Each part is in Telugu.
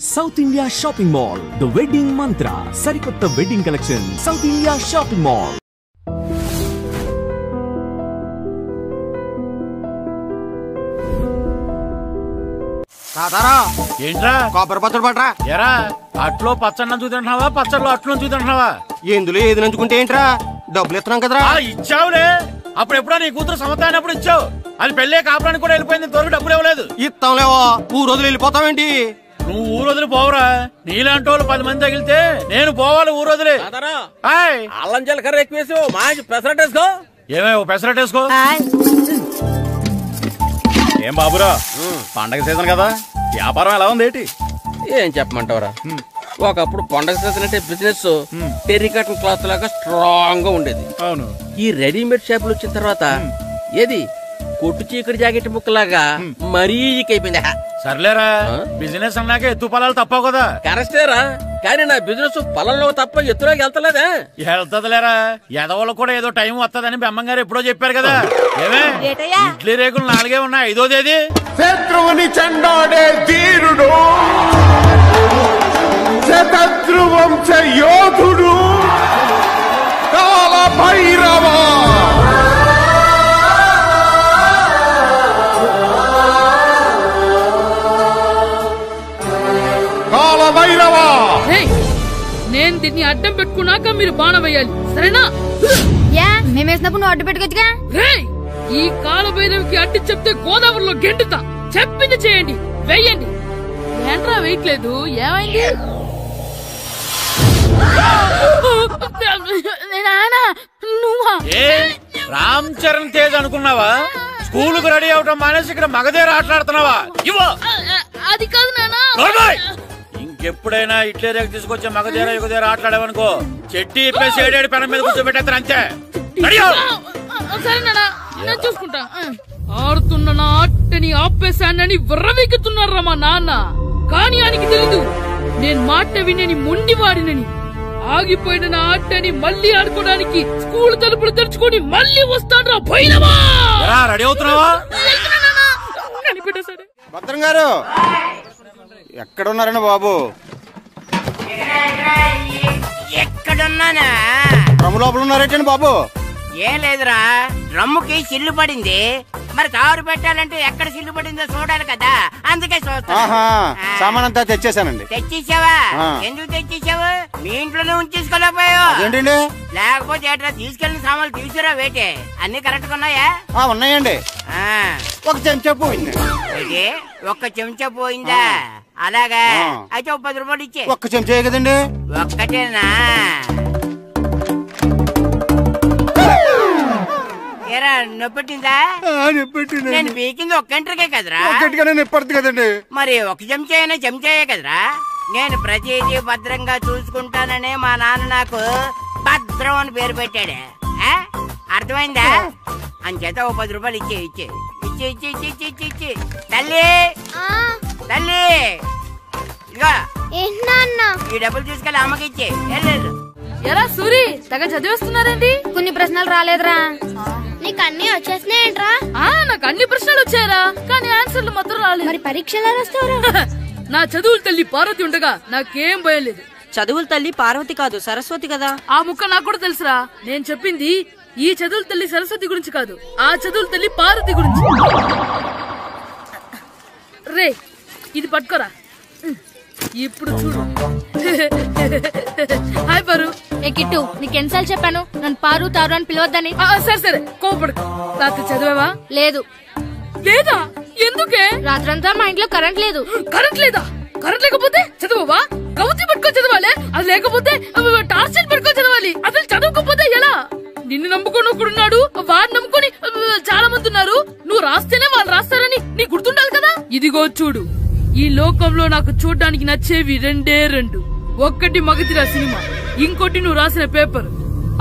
South India Shopping Mall, The Wedding Mantra, Sarikotta Wedding Collection, South India Shopping Mall. తాతారా ఏంట్రా కొబ్బరి పచ్చడి పట్రా. ఎరా అట్లో పచ్చడి నంచు తింటున్నావా, పచ్చడిలో అట్లు నంచు తింటున్నావా? ఎందులో ఏది నంచుకుంటే ఏంట్రా, డబ్బులు ఇస్తున్నాం కదరా. ఇచ్చావులే, అప్పుడు ఎప్పుడో నీ కూతురు సమత అయినప్పుడు ఇచ్చావు. అది పెళ్ళే కాపురానికి కూడా వెళ్ళిపోయింది, త్వరగా డబ్బులు ఇవ్వలేదు. ఇస్తాంలేవో, ఊరోజులు వెళ్ళిపోతావేంటి? నువ్వు ఊరొదిలి పోవురా, నీలాంటి వాళ్ళు 10 మంది తగిలితే నేను పోవాలి ఊరొదిలి. అల్లం జీలకర్ర ఎక్కువేసి మంచి పెసరట్ వేసుకో. ఏమే పెసరట్ వేసుకో. ఏం బాబురా, పండగ సీజన్ కదా, వ్యాపారం ఎలా ఉంది ఏంటి? ఏం చెప్పమంటావురా, ఒకప్పుడు పండగ సీజన్ అంటే బిజినెస్ టెర్రికాటన్ క్లాత్ లాగా స్ట్రాంగ్ గా ఉండేది. అవును, ఈ రెడీమేడ్ షాపులు వచ్చిన తర్వాత ఏది కొట్టు చీకటి జాకెట్ ముక్కలాగా మరీ అయిపోయింది. సర్లేరా, బిజినెస్ అన్నాక ఎత్తు పొలాలు తప్పవు కదా. కరెక్టేరా, కానీ నా బిజినెస్ పొలంలో తప్ప ఎత్తులోకి వెళ్తలేదా? వెళ్తదిలేరా, ఎదవలకు కూడా ఏదో టైం వస్తుందని బెమ్మంగారు ఎప్పుడో చెప్పారు కదా. ఏమే ఇడ్లీ రేకులు 4 ఉన్నాయి, 5వ తేదీ. శత్రువుని చెండాడే ధీరుడు, శతద్రు వంశ యోధుడు కాల భైరవ. కాల భైరవ, నేను దీన్ని అడ్డం పెట్టుకున్నాక మీరు బాణం వేయాలి, సరేనా? మేమేసినప్పుడు నువ్వు అడ్డు పెట్టుకోవచ్చుగా. ఈ కాలభైరవికి అడ్డు చెప్తే గోదావరిలో గెంటుతా. చెప్పింది చేయండి, వెయ్యండి. ఏంట్రా వెయ్యట్లేదు, ఏమైంది? నువ్వా? రామ్ చరణ్ తేజ్ అనుకున్నావా? స్కూల్ కు రెడీ అవటం మానేసి ఇక్కడ మగధేర ఆటలాడుతున్నావా? అది కాదు నానా. ఇంకెప్పుడైనా ఇట్లే రేపు తీసుకొచ్చే మగధేర యుగధేర ఆటలాడేవనుకో, చెట్టి ఇప్పేసి 7 పెనం మీద కూర్చోబెట్టేస్తారు అంతే. సరే నానా, నేను చూసుకుంటా. ఆడుతున్న నా ఆటని ఆపేశానని విర్రవీగుతున్నారా మా నాన్న. కానీ ఆయనకి తెలీదు నేను మాట వినని మొండివాడినని. ఆగిపోయిన నా ఆటని మళ్ళీ ఆడుకోవడానికి స్కూల్ తలుపులు తెరుచుకొని మళ్ళీ వస్తాడ్రా భైరవా. రెడీ అవుతున్నావా? భద్రం గారు ఎక్కడున్నారండి బాబు? ఎక్కడున్నానా? డ్రమ్ లోపల ఉన్నారేటండి బాబు? ఏం లేదురా, డ్రమ్ముకి సిల్లు పడింది. మరి కారు పెట్టాలంటే ఎక్కడ సిల్లు పడిందో చూడాలి కదా, అందుకే సామాన్ అంతా తెచ్చేసానండి. తెచ్చేసావా? ఎందుకు తెచ్చేసావు? మీ ఇంట్లోనే ఉంచేసుకోలేకపోయావు ఏంటండి? లేకపోతే ఎట్లా తీసుకెళ్లిన సామాన్లు తీసుకురా వేటే. అన్ని కరెక్ట్ గా ఉన్నాయా? ఉన్నాయండి. ఒక చెంచా పోయింది. ఒక్క చెంచా పోయిందా? అలాగా, అయితే 10 రూపాయలు ఇచ్చే. ఒక్క చెంచా కదండి? ఒక్కటేనా? ఏరా నొప్పెట్టిందా? నేను పీకింది ఒక్క గంటకే కదరా. నొప్పడుతుంది కదండి. మరి ఒక చెంచా అయినా చెంచాయే కదరా. నేను ప్రతిదీ భద్రంగా చూసుకుంటాననే మా నాన్న నాకు భద్రం అని పేరు పెట్టాడు. అర్థమైందా? అంచేత 10 రూపాయలు ఇచ్చే ఇచ్చే ఇచ్చే ఇచ్చే ఇచ్చే ఇచ్చే ఇచ్చే. తల్లి తల్లి, ఇదిగో ఈ డబ్బులు తీసుకెళ్ళి అమ్మకి ఇచ్చే. ఎరా సూరి, తెగ చదివేస్తున్నారండి. కొన్ని ప్రశ్నలు రాలేదురా. నీకు అన్ని వచ్చేసినాయంట్రా? నాకు అన్ని ప్రశ్నలు వచ్చాయరా, కానీ ఆన్సర్లు మాత్రం రాలేదు. మరి పరీక్షలు రాస్తావురా? నా చదువుల తల్లి పార్వతి ఉండగా నాకేం భయం లేదు. చదువుల తల్లి పార్వతి కాదు, సరస్వతి కదా. ఆ ముక్క నాకు కూడా తెలుసురా. నేను చెప్పింది ఈ చదువుల తల్లి సరస్వతి గురించి కాదు, ఆ చదువుల తల్లి పార్వతి గురించి. రే, ఇది పట్టుకోరా. ఇప్పుడు చూడు. హాయ్ పారు. ఏ కిట్టు, నీకు ఎన్నిసార్లు చెప్పాను నన్ను పారు తారు అని పిలవద్దని? సరే సరే, కోపడకు. రాత్రి చదివావా? లేదు. లేదా? ఎందుకే? రాత్రంతా మా ఇంట్లో కరెంట్ లేదు. కరెంట్ లేదా? కరెంట్ లేకపోతే చదవవా? కవిత పట్టుకొని చదవాలి. అది లేకపోతే టార్చ్ పట్టుకొని చదవాలి. అసలు చదవకపోతే ఎలా? నిన్ను నమ్ముకొని ఒకడున్నాడు, వాడిని నమ్ముకొని చాలా మంది ఉన్నారు. నువ్వు రాస్తేనే వాళ్ళు రాస్తారని నీ గుర్తుండాలి కదా. ఇదిగో చూడు, ఈ లోకంలో నాకు చూడ్డానికి నచ్చేవి 2. ఒక్కటి మగతిరా సినిమా, ఇంకోటి నువ్వు రాసిన పేపర్.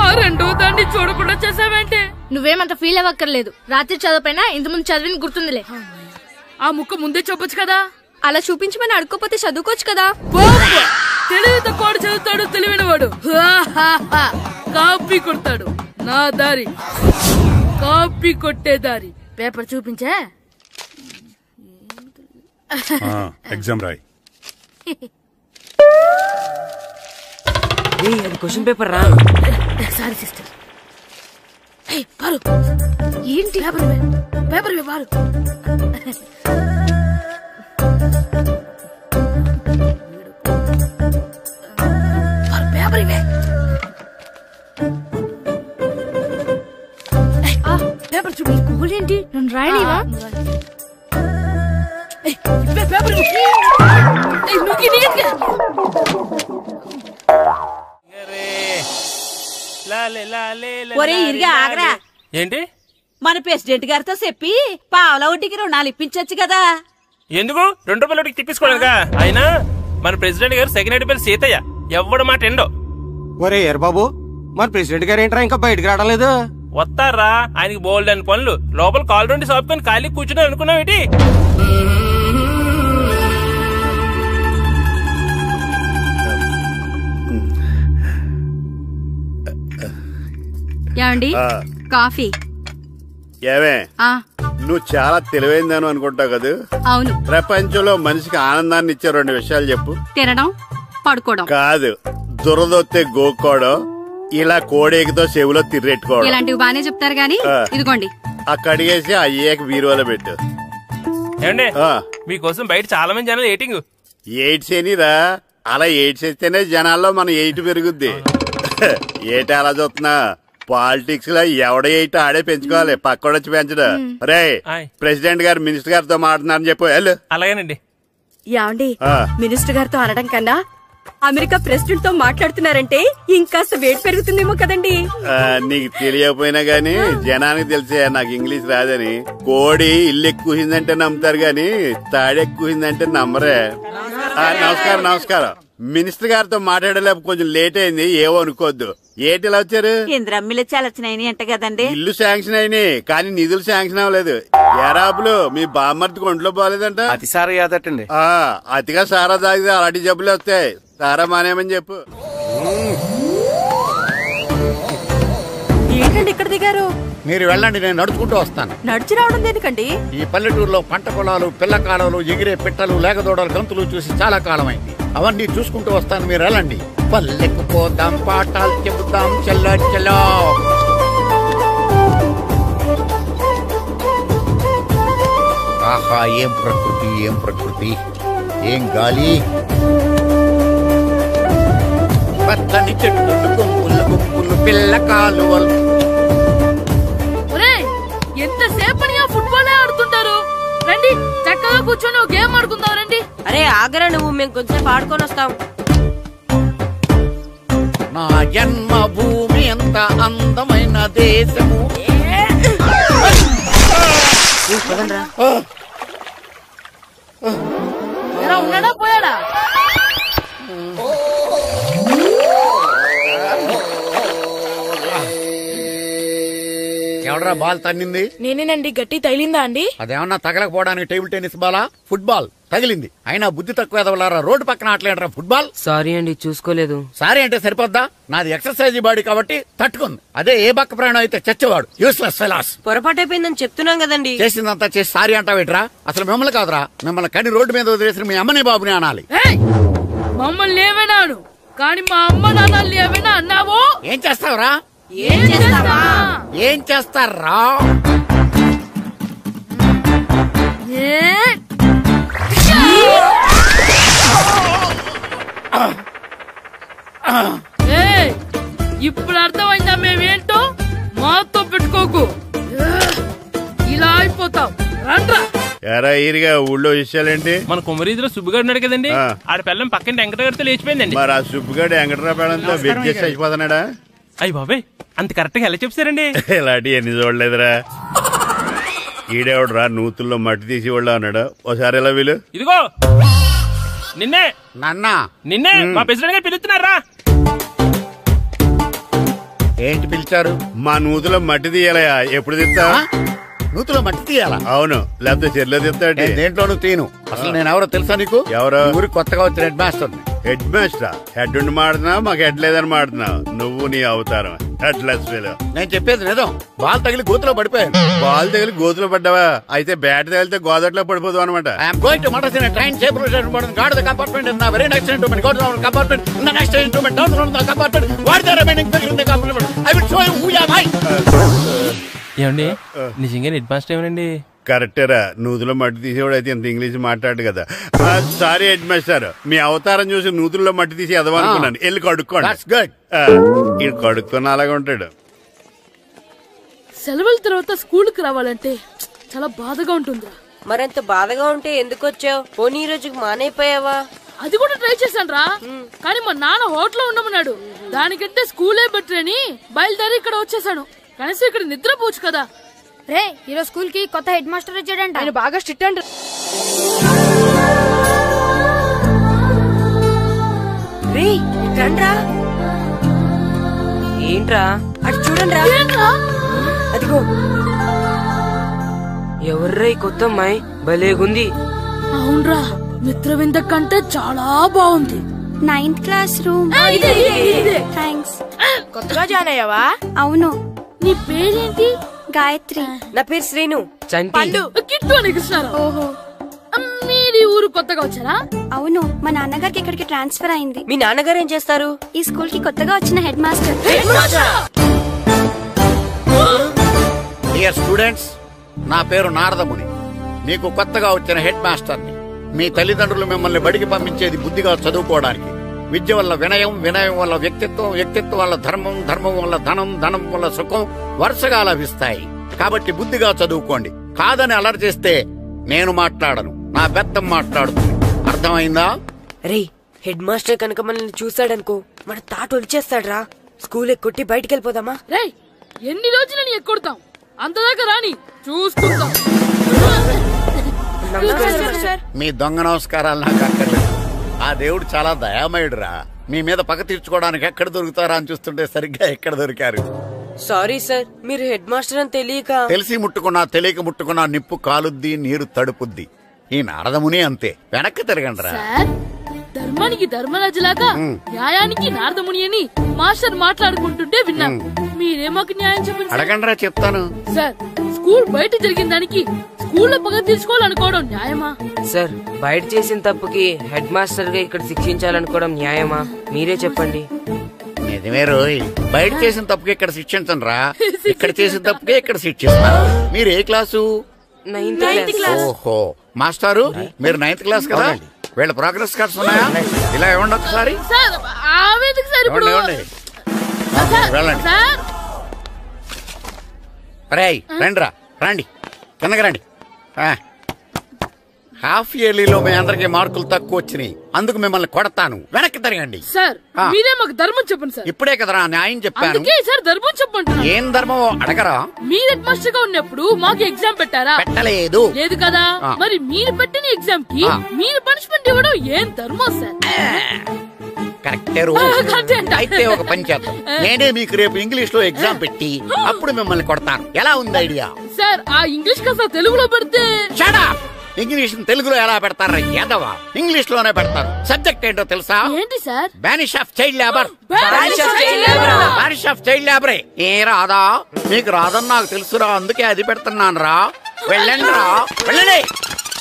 ఆ 2వ దాన్ని చూడకుండా చేసావేంటే? నువ్వేమంత ఫీల్ అవ్వక్కర్లేదు. రాత్రి చదవపోయినా ఇంతకుముందు చదివిన గుర్తుందిలే. ఆ ముక్క ముందే చెప్పొచ్చు కదా. అలా చూపించమని అడుక్కోపోతే చదువుకోవచ్చు కదా. తెలివి తక్కువ చదువుతాడు, తెలివైన వాడు కాపీ కొడతాడు. నా దారి కాపీ కొట్టే దారి. పేపర్ చూపించా? ఎగ్జామ్ రాయి. అది క్వశ్చన్ పేపర్ రా. Sorry sister. పారు ఏంటి పేపర్ పారు. పేపర్ ఇవే. పేపర్ చూపి. స్కూల్ ఏంటి నన్ను రాయలేవా? పేపర్ ఒరే ఇరిగా ఆగరా. ఏంటి? మన ప్రెసిడెంట్ గారితో చెప్పి పావుల వడ్డీకి రుణాలు ఇప్పించొచ్చు కదా. ఎందుకు 2 రూపాయల వడ్డీకి తిప్పించుకోలేదుగా. అయినా మన ప్రెసిడెంట్ గారు సెకండ్ పేరు సీతయ్య ఎవ్వడు మాట ఎండో. ఒరే ఎర్ బాబు, మన ప్రెసిడెంట్ గారు ఏంట్రా ఇంకా బయటకు రావడలేదు? వస్తారా, ఆయనకి బోల్డ్ అని పనులు. లోపల కాలు రెండు సాపుకొని ఖాళీ కూర్చుని అనుకున్నావు ఏంటి? ఏమండి కాఫీ? ఏమే నువ్వు చాలా తెలివైందాను అనుకుంటావు కదా? అవును. ప్రపంచంలో మనిషికి ఆనందాన్ని ఇచ్చే 2 విషయాలు చెప్పు. తినడం, పడుకోవడం. కాదు, దురదొత్తే గోక్కోవడం, ఇలా కోడేకితో చెవులో తిర్రెట్టుకోవడం. ఇలాంటివి బానే చెప్తారు గానీ ఇదిగోండి. అక్కడిగేసి అయ్యాక బీరువాలో పెట్టు. ఏమండి మీకోసం బయట చాలా మంది జనాలు ఎయిటింగ్. ఎయిడ్స్ ఏనిరా? అలా ఎయిడ్స్ వేస్తేనే జనాల్లో మన ఎయిట్ పెరుగుద్ది. ఏటి అలా చూస్తున్నా? పాలిటిక్స్ లో ఎవడ ఎయిట్ ఆడే పెంచుకోవాలి, పక్కడొచ్చి పెంచడం. రే ప్రెసిడెంట్ గారు మినిస్టర్ గారితో మాట్లాడుతున్నారని చెప్పు. వెళ్ళు. అలాగేనండి. యాండి మినిస్టర్ గారితో అనడం కన్నా అమెరికా ప్రెసిడెంట్ తో మాట్లాడుతున్నారంటే ఇంకాస్త వేడి పెరుగుతుందేమో కదండి. నీకు తెలియకపోయినా గానీ జనానికి తెలిసే నాకు ఇంగ్లీష్ రాదని. కోడి ఇల్లు ఎక్కువసిందంటే నమ్ముతారు గాని తాడెక్కువసిందంటే నమ్మరే. నమస్కారం నమస్కారం. మినిస్టర్ గారితో మాట్లాడలేక కొంచెం లేట్ అయింది, ఏవో అనుకోవద్దు. ఏటి ఇలా వచ్చారు? ఇంద్రమ్మిలు చాలచ్చినాయని అంట కదండి. ఇల్లు శాంక్షన్ అయినాయి కానీ నిధులు శాంక్షన్ అవ్వలేదు. ఎరాబులు మీ బామ్మర్తికి ఒంట్లో పోలేదంట. అతిసారా యాదటండి. అతిగా సారా తాగితే అలాంటి జబ్బులు వస్తాయి. సారా మానేమని చెప్పు. ఏంటండి ఇక్కడ దిగారు? మీరు వెళ్ళండి, నేను నడుచుకుంటూ వస్తాను. నడిచి రావడం దేనికండి? ఈ పల్లెటూరులో పంట పొలాలు, పిల్ల కాలాలు, ఎగిరే పిట్టలు, లేగదోడలు, గంతులు చూసి చాలా కాలమైంది. అవన్నీ చూసుకుంటూ వస్తాను, మీరు వెళ్ళండి. పల్లెకు పోదాం, పాఠాలు చెబుతాం, చల్లో చల్లో. ఆహా, ఏం ప్రకృతి, ఏం ప్రకృతి, ఏం గాలి. పచ్చని చెట్లు, గుంపులు గుంపులు, పిల్ల కాలువలు. ఎంతసేపనిగా ఫుట్బాల్ ఆడుతుంటారు. రండి చక్కగా కూర్చొని గేమ్ ఆడుకుందాం. రండి. అరే ఆగరా నువ్వు, మేము కొంచెం ఆడుకొని వస్తాం. నా జన్మభూమి ఎంత అందమైన దేశము. ఎలా ఉన్నాడా పోయాడా? ఎవడరా బాల్ తన్నింది? నేనేనండి. గట్టి తగిలిందా అండి? అదేమన్నా తగలకపోవడానికి టేబుల్ టెన్నిస్ బాలా, ఫుట్బాల్ తగిలింది. అయినా బుద్ధి తక్కువ ఎదవలారా, రోడ్డు పక్కన ఆటలేడరా ఫుట్బాల్. సారీ అండి, చూసుకోలేదు. సారీ అంటే సరిపోద్దా? నాది ఎక్సర్సైజ్ బాడీ కాబట్టి తట్టుకుంది. అదే ఏ బక్క ప్రాణం అయితే చచ్చేవాడు. Useless fellas. పొరపాటు అయిపోయిందని చెప్తున్నాం కదండి. చేసిందంతా చేసి సారీ అంటావేట్రా? అసలు మిమ్మల్ని కాదురా, మిమ్మల్ని కని రోడ్డు మీద వదిలేసిన మీ అమ్మని బాబుని అనాలి. మమ్మల్ని ఏమైనాను కానీ మా అమ్మ నాన్నల్ని ఏమైనా అన్నావో ఏం చేస్తావురా? ఏం చేస్తారా? ఇప్పుడు అర్థమైందా మేమేంటో? మాతో పెట్టుకోకు, ఇలా అయిపోతాం. రండ్రా. ఎరా ఈరిగా ఊళ్ళో విషయాలేంటి? మన కుమరీధిలో సుబ్బుగాడు ఉన్నాడు కదండి, ఆడ పిల్లం పక్కన వెంకటగారితో లేచిపోయిందండి. మరి ఆ సుబ్బుగాడు వెంకటరావు పిల్లంతో వెయిట్ చేసి అయిపోతున్నాడా? అయ్యి బాబాయ్, అంత కరెక్ట్ గా ఎలా చెప్తారండి? ఇలాంటి ఎన్ని చూడలేదురా. ఈడేవడరా నూతుల్లో మట్టి తీసి వాళ్ళు అన్నాడు. ఒకసారి ఎలా వీలు? ఇదిగో నిన్నే నిన్నే మా ప్రెసిడెంట్ గారు పిలుస్తున్నారా? ఏంటి పిలిచారు? మా నూతులో మట్టి తీయాలయా. ఎప్పుడు తీస్తా? నూతులో మట్టి తీయాలా? అవును, లేకపోతే చెర్లో తీస్తాడు. దేంట్లోనూ తీను. అసలు నేను ఎవరో తెలుసా నీకు? ఎవరో? ఊరికి కొత్తగా వచ్చిన head master. Head master head ఉండి మాడుతున్నావు మాకు హెడ్ లేదని మాడుతున్నావు నువ్వు నీ అవతారం హెడ్లెస్ ఫీల్. నేను చెప్పేది నిజం. బాల్ తగిలి గోతులో పడిపోయాను. బాల్ తగిలి గోతులో పడ్డావా? అయితే బ్యాట్ తగిలితే గోదట్లో పడిపోదు అనమాట. I'm going to Madras in a train separation from guard the compartment in the very next instrument. Go down the compartment in the next instrument. Down from the compartment. What the remaining figure in the compartment? I will show you who am I. ఏమండి నిజంగా హెడ్ మాస్టర్ ఏమనండి? కరెక్టరా, నూతులో మట్టి తీసేవాడు అయితే ఇంత ఇంగ్లీష్ మాట్లాడు కదా. సారీ హెడ్ మాస్టర్, మీ అవతారం చూసి నూతుల్లో మట్టి తీసి ఎదవనుకున్నాను. వెళ్ళి కడుక్కోండి. ఇది కడుక్కున్న అలాగే ఉంటాడు. సెలవుల తర్వాత స్కూల్ కి రావాలంటే చాలా బాధగా ఉంటుందిరా. మరంత బాధగా ఉంటే ఎందుకు వచ్చావు? పోనీ ఈ రోజుకి మానైపోయావా? అది కూడా ట్రై చేశాను రా, కానీ మా నాన్న హోటల్లో ఉండమన్నాడు. దానికంటే స్కూలే బెటర్ అని బయలుదేరి ఇక్కడ వచ్చేసాను. కనీసం ఇక్కడ నిద్రపోవచ్చు కదా. రే ఈరోజు స్కూల్ కి కొత్త హెడ్ మాస్టర్ వచ్చాడంట. ఆయన బాగా స్ట్రిక్ట్ అంట. ఏంట్రా అటు చూడండిరా. అదిగో ఎవర్రా ఈ కొత్త అమ్మాయి? భలేగుంది. అవునరా, మిత్రవింద కంటే చాలా బాగుంది. 9th class room. థ్యాంక్స్. కొత్తగా జాయిన్ అయ్యావా? అవును. నీ పేరేంటి? గాయత్రి. నా పేరు శ్రీను. పండు. కిట్టు అని కృష్ణారావు. ఓహో, మీది ఊరు కొత్తగా వచ్చారా? అవును, మా నాన్నగారికి ఇక్కడికి ట్రాన్స్ఫర్ అయింది. మీ నాన్నగారు ఏం చేస్తారు? ఈ స్కూల్ కి కొత్తగా వచ్చిన హెడ్ మాస్టర్. డియర్ స్టూడెంట్స్, నా పేరు నారదముని. మీకు కొత్తగా వచ్చిన హెడ్ మాస్టర్ని. మీ తల్లిదండ్రులు మిమ్మల్ని బడికి పంపించేది బుద్ధిగా చదువుకోవడానికి. విద్య వల్ల వినయం, వినయం వల్ల వ్యక్తిత్వం, వ్యక్తిత్వం వల్ల ధర్మం, ధర్మం వల్ల ధనం, ధనం వల్ల సుఖం వరుసగా లభిస్తాయి. కాబట్టి బుద్ధిగా చదువుకోండి. కాదని అలర్ చేస్తే నేను మాట్లాడను, నా బెత్తం మాట్లాడుతుంది. అర్థమైందా? రే, హెడ్ మాస్టర్ కనుక మనల్ని చూసాడనుకో మన తాట ఒలిచేస్తాడ్రా. స్కూల్ ఎక్కొట్టి బయటికి వెళ్ళిపోదామా? రే, ఎన్ని రోజులు నీ ఎక్కొడతాం? అంతదాకా రాని చూసుకుంటాం. మీ దొంగ నమస్కారాలు నాకు అక్కర్లేదు. ఆ దేవుడు చాలా దయామయుడురా. మీ మీద పగ తీర్చుకోవడానికి ఎక్కడ దొరుకుతారా అని చూస్తుంటే సరిగ్గా ఎక్కడ దొరికారు. సారీ సార్, మీరు హెడ్ మాస్టర్ అని తెలియక. తెలిసి ముట్టుకున్నా తెలియక ముట్టుకున్నా నిప్పు కాలుద్ది, నీరు తడుపుద్ది. ఈ నారదముని అంతే. వెనక్కి తిరగండిరా. ధర్మానికి ధర్మరాజులాగా న్యాయానికి నారదముని అని మాస్టర్ మాట్లాడుకుంటుంటే విన్నాం. మీరే మాకు న్యాయం చెప్పండి. అడగండిరా, చెప్తాను. సార్, స్కూల్ బయట జరిగిన దానికి స్కూల్లో పగ తీర్చుకోవాలనుకోవడం న్యాయమా? సార్, బయట చేసిన తప్పుకి హెడ్ మాస్టర్ గా ఇక్కడ శిక్షించాలనుకోవడం న్యాయమా? మీరే చెప్పండి. నిజమే రోయ్, బయట చేసిన తప్పుకి ఇక్కడ శిక్షించను రా. ఇక్కడ చేసిన తప్పుకే ఇక్కడ శిక్షిస్తారు. మీరు ఏ క్లాసు? 9th class. ఓహో, మాస్టారు మీరు 9th క్లాస్ కదా? వీళ్ళ ప్రోగ్రెస్ కార్డ్స్ ఉన్నాయా? ఇలా ఇవ్వండి ఒకసారి. వెళ్ళండి. రేయ్, రండిరా, రండి, కిందకి రండి. హాఫ్ ఇయర్లీలో మీ అందరికి మార్కులు తక్కువ వచ్చినాయి. అందుకు మిమ్మల్ని కొడతాను. వెనక్కి తిరగండి. సార్, మీరే మాకు ధర్మం చెప్పండి సార్. ఇప్పుడే కదరా న్యాయం చెప్పాను. సార్, ధర్మం చెప్పండి. ఏం ధర్మం అడగరా? మీరు హెడ్ మాస్టర్ గా ఉన్నప్పుడు మాకు ఎగ్జామ్ పెట్టారా? పెట్టలేదు. లేదు కదా. మరి మీరు పెట్టిన ఎగ్జామ్ కి మీరు పనిష్మెంట్ ఇవ్వడం ఏం ధర్మం సార్? కరెక్టే. అయితే ఒక పని చేద్దాం. నేనే మీకు రేపు ఇంగ్లీష్ లో ఎగ్జామ్ పెట్టి అప్పుడు మిమ్మల్ని కొడతాను. ఎలా ఉంది ఐడియా? సార్, ఆ ఇంగ్లీష్ కాస్త తెలుగులో పెడితే. ఇంగ్లీష్ తెలుగులో ఎలా పెడతారా యాదవా? ఇంగ్లీష్ లోనే పెడతారు. సబ్జెక్ట్ ఏంటో తెలుసా? ఏంటి sir? Banish of child labour. Banish of child లేబరే. ఏ రాదా? మీకు రాదని నాకు తెలుసురా, అందుకే అది పెడుతున్నాను రా. వెళ్ళండి రా, వెళ్ళండి.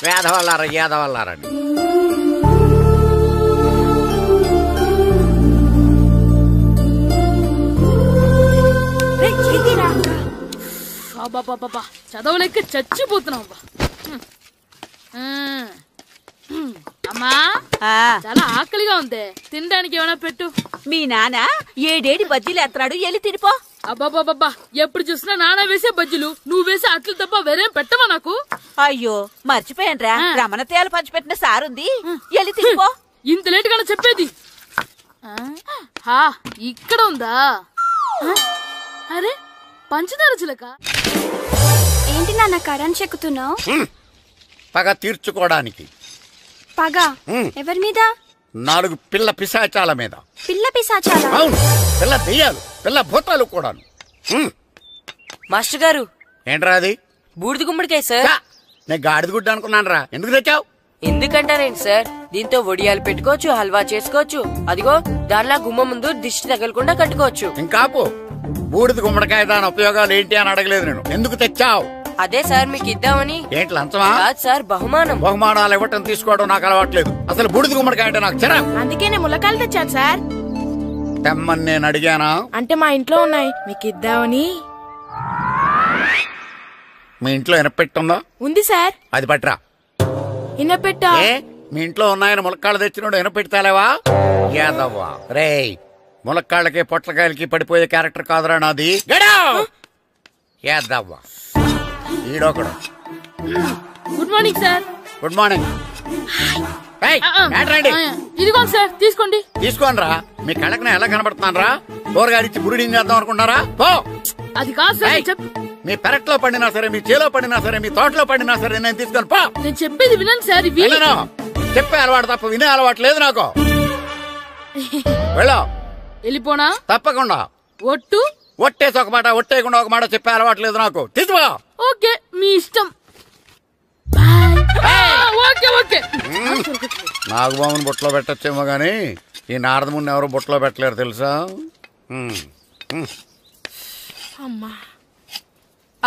వేదవల్లారా, యాదవల్లారండి. చదవలేక చచ్చిపోతున్నావు. అమ్మా, చాలా ఆకలిగా ఉంది. తినడానికి ఏమైనా పెట్టు. మీ నాన్న 7 బజ్జీలు ఎత్తాడు, వెళ్ళి తినిపో. అబ్బాబాబ్బా, ఎప్పుడు చూసినా నాన్న వేసే బజ్జీలు, నువ్వు వేసే అట్లు తప్ప వేరేం పెట్టవా నాకు? అయ్యో, మర్చిపోయానురా, రమణ తేలు పంచిపెట్టిన సారుంది, వెళ్ళి తినిపో. ఇంత లేట్ గా చెప్పేది. ఇక్కడ ఉందా? అరే, పంచదార చిలక. ఏంటి నాన్న కరెంట్ చెక్కుతున్నావు? పగ తీర్చుకోవడానికి. పగ ఎవరి మీద? 4 పిల్ల పిశాచాల మీద. పిల్ల పిశాచాల? అవును, పిల్ల దెయ్యాలు, పిల్ల భూతాలు కూడా. మాస్టర్ గారు, ఏంట్రా అది? బూడిద గుమ్మడికాయ సార్. నేను గాడిద గుడ్డ అనుకున్నాను రా. ఎందుకు తెచ్చావు? ఎందుకంటారేంటి సార్, దీంతో వడియాలు పెట్టుకోవచ్చు, హల్వా చేసుకోవచ్చు. అదిగో దానిలా గుమ్మ ముందు దిష్టి తగలకుండా కట్టుకోవచ్చు. ఇంకాపు బూడిద గుమ్మడికాయ దాని ఉపయోగాలు ఏంటి అని అడగలేదు నేను. ఎందుకు తెచ్చావు? అదే సార్ మీకు ఇద్దామని. ఏంటి లంచమా? కాదు సార్, బహుమానం. బహుమానాలు ఇవ్వటం తీసుకోవడం నాకు అలవాట్లేదు. అసలు బూడిద గుమ్మడికాయ అంటే నాకు చిరా. అందుకే నేను ములకాయలు తెచ్చాను సార్. తెమ్మని నేను అడిగానా? అంటే మా ఇంట్లో ఉన్నాయి, మీకు ఇద్దామని. మీ ఇంట్లో ఎనపెట్టుందా? ఉంది సార్. అది పట్రా. ఇనపెట్టా? మీ ఇంట్లో ఉన్నాయని ములక్కాళ్ళు తెచ్చినోడు ఎనపెట్టాలేవా? యాదవ్వా రేయ్, ములక్కాళ్ళకి పొట్లకాయలకి పడిపోయే క్యారెక్టర్ కాదురా నాది. యాదవ్వా ఈడొకడు. Good morning sir. Good morning. ఇదిగోండి సార్, తీసుకోండి. తీసుకోనరా, మీ కళ్ళకి నేను ఎలా కనబడుతున్నాను రా? కూరగాయలిచ్చి బురిడింగ్ చేద్దాం అనుకుంటారా? పో. అది కాదు సార్. మీ పెరట్లో పండినా సరే, మీ చేలో పండినా సరే, మీ తోటలో పండినా సరే నేను తీసుకొని పో. నేను చెప్పేది వినండి సార్. చెప్పే అలవాటు తప్ప వినే అలవాటు లేదు నాకు. వెళ్ళా. వెళ్ళిపోనా? తప్పకుండా. ఒట్టు? ఒట్టేసి ఒక మాట, ఒట్టేయకుండా ఒక మాట చెప్పే అలవాటు లేదు నాకు. తీసుకో. ఓకే, మీ ఇష్టం. నాగబాబుని బుట్టలో పెట్టచ్చేమో గాని ఈ నారదముని ఎవరు బుట్టలో పెట్టలేరు తెలుసా?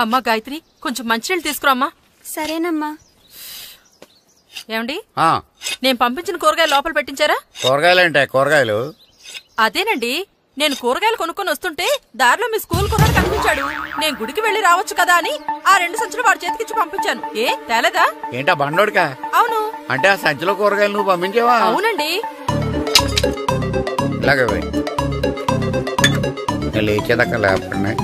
అమ్మా గాయత్రి, కొంచెం మంచినీళ్ళు తీసుకురామ్మా. సరేనమ్మా. ఏమండి, నేను పంపించిన కూరగాయలు లోపల పెట్టించారా? కూరగాయలేంటే? కూరగాయలు అదేనండి, నేను కూరగాయలు కొనుక్కొని వస్తుంటే దారిలో మీ స్కూల్ కుర్రాడు కనిపించాడు. నేను గుడికి వెళ్లి రావచ్చు కదా అని ఆ 2 సంచులు వాడి చేతికిచ్చి పంపించాను. ఏ తేలేదా? ఏంటా బండోడికా? అవును. అంటే ఆ సంచిలో కూరగాయలు నువ్వు పంపించావా? అవునండి. ఇలాగే లేచేదాకా లేపండి.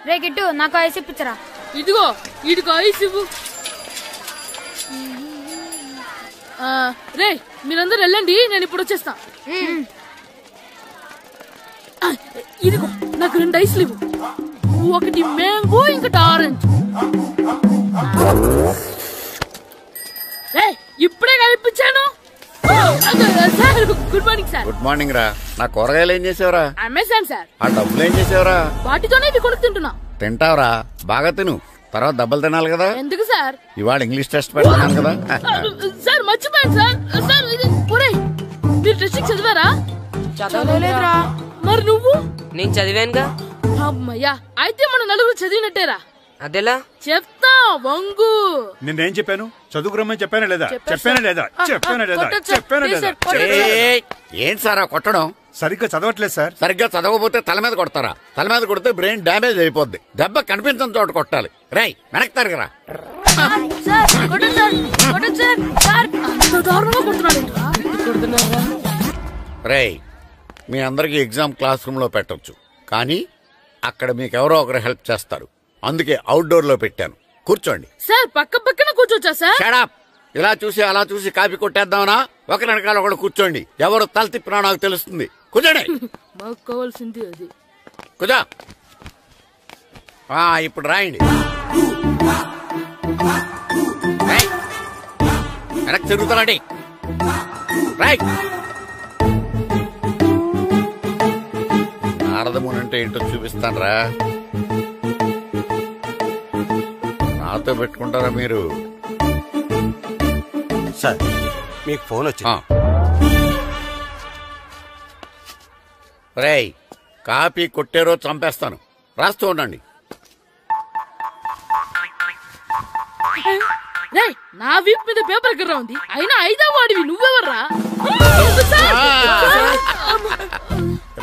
రే గిట్టు, నాకు ఐస్ ఇప్పించరా. ఇదిగో ఇదిగో ఐస్ ఇవ్వు. రే మీరందరూ వెళ్ళండి, నేను ఇప్పుడు వచ్చేస్తా. ఇదిగో నాకు 2 ఐస్లు ఇవ్వు. ఒకటి మ్యాంగో, ఇంకటి ఆరెంజ్. ఇప్పుడే కనిపించాను. Good morning sir. Good morning రా. నా కూరగాయలు ఏం చేసావురా? Amazon sir. ఆ డబ్బులు ఏం చేసావురా? వాటితోనే ఇవి కొనుక్కు తింటున్నా. తింటావురా, బాగా తిను. తర్వాత డబ్బులు తినాలి కదా. ఎందుకు సార్? ఇవాళ ఇంగ్లీష్ టెస్ట్ పెడుతున్నాను కదా. సార్ మర్చిపోయాను సార్. సార్ మీరు టెస్టింగ్ చదివారా? చదవలేదురా. మరి నువ్వు? నేను చదివానుగా. అమ్మయ్యా, అయితే మనం నలుగురు చదివినట్టేరా. అదెలా? చెప్తా వంగు. నిన్నేం చెప్పాను? చదువుకురమ్మని చెప్పానా లేదా? చెప్పానా లేదా? చెప్పానా లేదా? చెప్పానా లేదా? ఏంటి సార్ కొట్టడం? సరిగ్గా చదవట్లేదు సార్. సరిగ్గా చదవకపోతే తల మీద కొడతారా? తల మీద కొడితే బ్రెయిన్ డ్యామేజ్ అయిపోద్ది. దెబ్బ కనిపించని చోట కొట్టాలి. రేయ్ వెనక్కి తరగరా. రేయ్, మీ అందరికి ఎగ్జామ్ క్లాస్ రూమ్ లో పెట్టొచ్చు, కానీ అక్కడ మీకు ఎవరో ఒకరు హెల్ప్ చేస్తారు. అందుకే అవుట్డోర్ లో పెట్టాను. కూర్చోండి. సార్ పక్క పక్కన కూర్చోచ్చా సార్? Shut up. ఇలా చూసి అలా చూసి కాపీ కొట్టేద్దామనా? ఒకరి వెనకాల ఒకడు కూర్చోండి. ఎవరు తల తిప్పినా నాకు తెలుస్తుంది. కూర్చోండి. మాకు కావాల్సింది అది. కూర్చో. ఇప్పుడు రాయండి. వెనక్కి తిరుగుతారండి. రైట్. నారదముని అంటే ఏంటో చూపిస్తాను రా. నాతో పెట్టుకుంటారా మీరు? సార్ మీకు ఫోన్ వచ్చింది. రేయ్, కాపీ కొట్టారో చంపేస్తాను. రాస్తూ ఉండండి. నా వీప్ మీద పేపర్ కర్ర ఉంది, అయినా 5వ వాడివి నువ్వెవర్రా?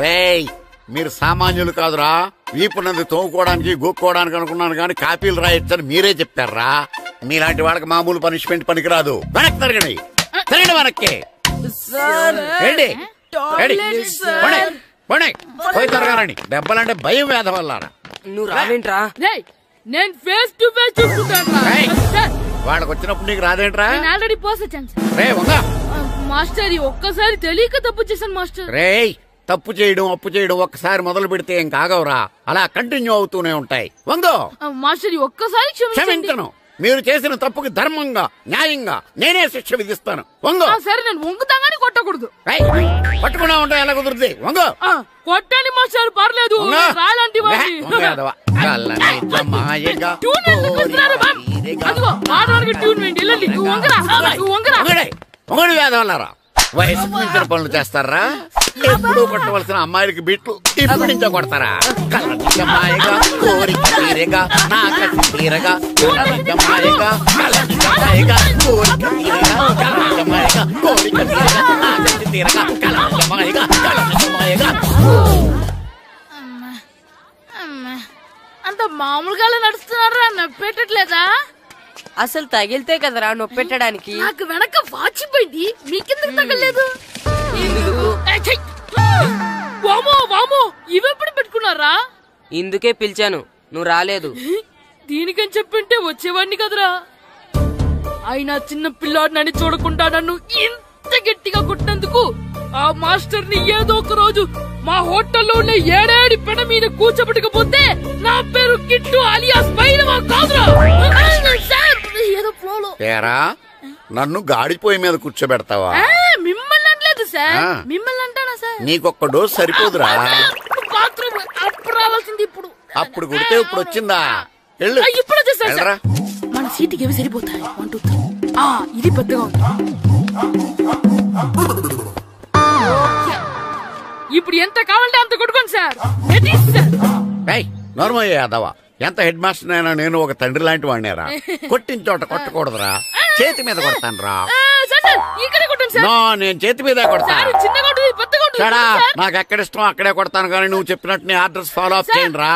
రేయ్, మీరు సామాన్యులు కాదురా. వీపున్నది తోముకోవడానికి గోక్కోవడానికి అనుకున్నాను, కానీ కాపీలు రాయొచ్చని మీరే చెప్పారా. మీలాంటి వాళ్ళకి మామూలు పనిష్మెంట్ పనికిరాదు. వెనక్కి తిరగండి. తిరగండి వెనక్కి. పోయి తిరగారండి. దెబ్బలంటే భయం వేద వల్ల. నువ్వు రావేంట్రా? నేను ఫేస్ టు ఫేస్ చూసుకుంటాను. వాళ్ళకి వచ్చినప్పుడు నీకు రాదేంట్రా? ఆల్రెడీ పోస్ వచ్చాను మాస్టర్. ఒక్కసారి తెలియక తప్పు చేశాను మాస్టర్. రేయ్, తప్పు చేయడం అప్పు చేయడం ఒక్కసారి మొదలు పెడితే ఏం కాగవరా, అలా కంటిన్యూ అవుతూనే ఉంటాయి. వందో మాస్టర్, ఒక్కసారి క్షమించను. మీరు చేసిన తప్పుకి ధర్మంగా న్యాయంగా నేనే శిక్ష విధిస్తాను. వంగో. సరే, నేను వంగుతాగానే కొట్టకూడదు. పట్టుకున్నా ఉంటా ఎలా కుదురుతుంది? వంగో. కొట్టండి మాస్టర్, పర్లేదు. రాలాంటి అదిగో ఆడవాడికి ట్యూన్ వేయండి. వెళ్ళండి. నువ్వు వంగరా, నువ్వు వంగరా. ఒకటి వేదవల్లారా వయసుకు మించిన పనులు చేస్తారా? ఎప్పుడు కొట్టవలసిన అమ్మాయిలకి బిట్లు ఇప్పుడు నుంచో కొడతారా? కలనిజమాయగా కోరిక తీరగా నా కసి తీరగా కలనిజమాయగా కలనిజమాయగా కోరిక తీరగా కలనిజమాయగా కోరిక తీరగా నా కసి తీరగా కలనిజమాయగా కలనిజమాయగా. అంత మామూలుగా నడుస్తున్నారా? నొప్పెట్టట్లేదా? అసలు తగిలితే కదరా నొప్పెట్టడానికి. నాకు వెనక వాచిపోయింది, మీకెందుకు తగలేదు? వామో వామో, ఇవెప్పుడు పెట్టుకున్నారా? ఇందుకే పిలిచాను, నువ్వు రాలేదు. దీనికని చెప్పింటే వచ్చేవాడిని కదరా. అయినా చిన్న పిల్లాడినని చూడకుండా నన్ను ఇంత గట్టిగా కొట్టినందుకు ఆ మాస్టర్ ని ఏదో ఒక రోజు మా హోటల్లో ఉన్న 7 పెడ మీద కూర్చోబెట్టకపోతే నా పేరు కిట్టు అలియాస్ పైలవా కాదురా. ఏదో ఫ్లోలో నన్ను గాడిపోయి మీద కూర్చోబెడతావా? మిమ్మల్ని అనలేదు సార్, మిమ్మల్ని అంటానా సార్? నీకొక్క డోస్ సరిపోదురా? బాత్రూమ్ అప్పుడు రావాల్సింది ఇప్పుడు. అప్పుడు కొడితే ఇప్పుడు వచ్చిందా? ఇప్పుడు వచ్చేసా మన సీటుకి ఏవి సరిపోతాయి? 1 2 3. ఇది పెద్దగా ఉంది. ఇప్పుడు ఎంత కావాలంటే అంత కొట్టుకోండి సార్. నోర్మయ్య యాదవా, ఎంత హెడ్ మాస్టర్ అయినా నేను ఒక తండ్రి లాంటి వాడినేరా. కొట్టిన చోట కొట్టకూడదురా, చేతి మీద కొడతాను రా. నేను చేతి మీద కొడతాను. నాకు ఎక్కడ ఇష్టం అక్కడే కొడతాను, కానీ నువ్వు చెప్పినట్టు నీ ఆర్డర్స్ ఫాలో అప్ చేయండి రా.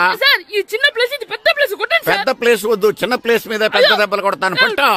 పెద్ద ప్లేస్ వద్దు, చిన్న ప్లేస్ మీద పెద్ద దెబ్బలు కొడతాను. పట్టు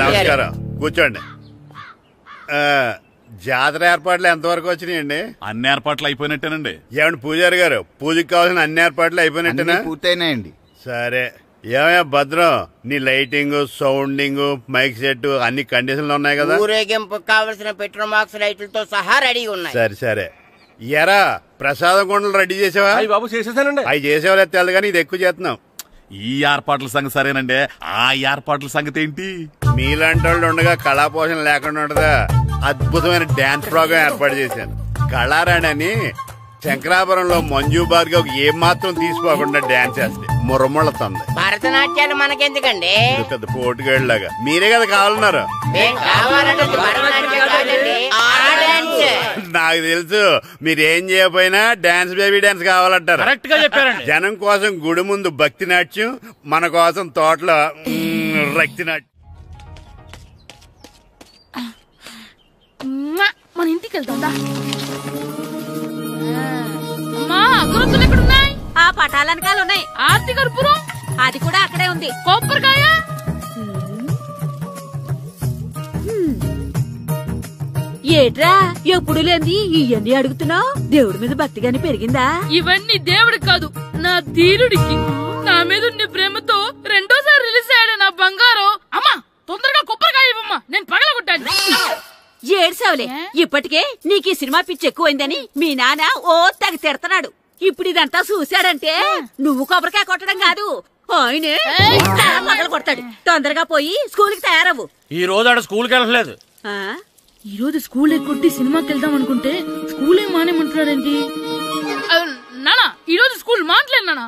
నమస్కారం, కూర్చోండి. జాతర ఏర్పాట్లు ఎంతవరకు వచ్చినాయండి? అన్ని ఏర్పాట్లు అయిపోయినట్టేనండి. ఏమండి పూజారి గారు, పూజకి కావాల్సిన అన్ని ఏర్పాట్లు అయిపోయినట్టేనా? పూర్తయినాయండి. సరే, ఏమయ్యా భద్రం, నీ లైటింగ్, సౌండింగ్, మైక్ సెట్ అన్ని కండిషన్లు ఉన్నాయి కదా? ఊరేగింపు కావలసిన పెట్రోల్ మార్క్స్ లైట్లతో సహా రెడీ ఉన్నాయి. సరే సరే. ఎరా ప్రసాదం కొండలు రెడీ చేసావా? బాబు చేసేసానండి. అవి చేసేవాళ్ళు తెలదు కానీ ఇది ఎక్కువ చేస్తున్నాం. ఈ ఏర్పాట్ల సంగతి సరేనండి, ఆ ఏర్పాట్ల సంగతి ఏంటి? మీలాంటి వాళ్ళు ఉండగా కళాపోషణ లేకుండా ఉండదా? అద్భుతమైన డాన్స్ ప్రోగ్రాం ఏర్పాటు చేశాను. కళారాణి అని శంకరాపురంలో మంజు భార్గవ్ ఏం మాత్రం తీసుకోకుండా డాన్స్ చేస్తే మురముళ్ళతుంది. భరతనాట్యాలు మనకెందుకండి? పెద్ద పోటుగాళ్ళలాగా మీరే కదా కావాలన్నారు. నాకు తెలుసు, మీరేం చేయకపోయినా డాన్స్ బేబీ డాన్స్ కావాలంటారు. కరెక్ట్ గా చెప్పారండి. జనం కోసం గుడి ముందు భక్తి నాట్యం, మన కోసం తోటలో రక్తి నాట్యం. మన ఇంటికి వెళ్తా. అగరొత్తులు ఎక్కడున్నాయి? ఆ పటాలనకాలు ఉన్నాయి. ఆర్తి కర్పూరం అది కూడా అక్కడే ఉంది. కొబ్బరికాయ ఏట్రా ఎప్పుడు లేని ఇవన్నీ అడుగుతున్నావు? దేవుడి మీద భక్తిగానే పెరిగిందా? ఇవన్నీ దేవుడికి కాదు, నా ధీరుడికి. నా మీద ఉన్న ప్రేమతో రెండోసారి రిలీజ్ అయ్యాడు నా బంగారం. అమ్మా తొందరగా కొబ్బరికాయ ఇవ్వమ్మా, నేను పగలగొట్టాను. ఏడ్సావులే, ఇప్పటికే నీకు ఈ సినిమా పిచ్చి ఎక్కువైందని మీ నాన్న ఓ తెగ తిడతాడు. ఇప్పుడు ఇదంతా చూశాడంటే నువ్వు కొబ్బరికాయ కొట్టడం కాదు, ఆయనే పగలు కొడతాడు. తొందరగా పోయి స్కూల్ కి తయారవు. ఈ రోజు ఆడ స్కూల్కి వెళ్ళలేదు. ఈ రోజు స్కూల్ ఎక్కొట్టి సినిమాకి వెళ్దాం అనుకుంటే స్కూల్ ఏం మానేమంటున్నాడండి? నానా ఈ రోజు స్కూల్ మానట్లేదు నానా.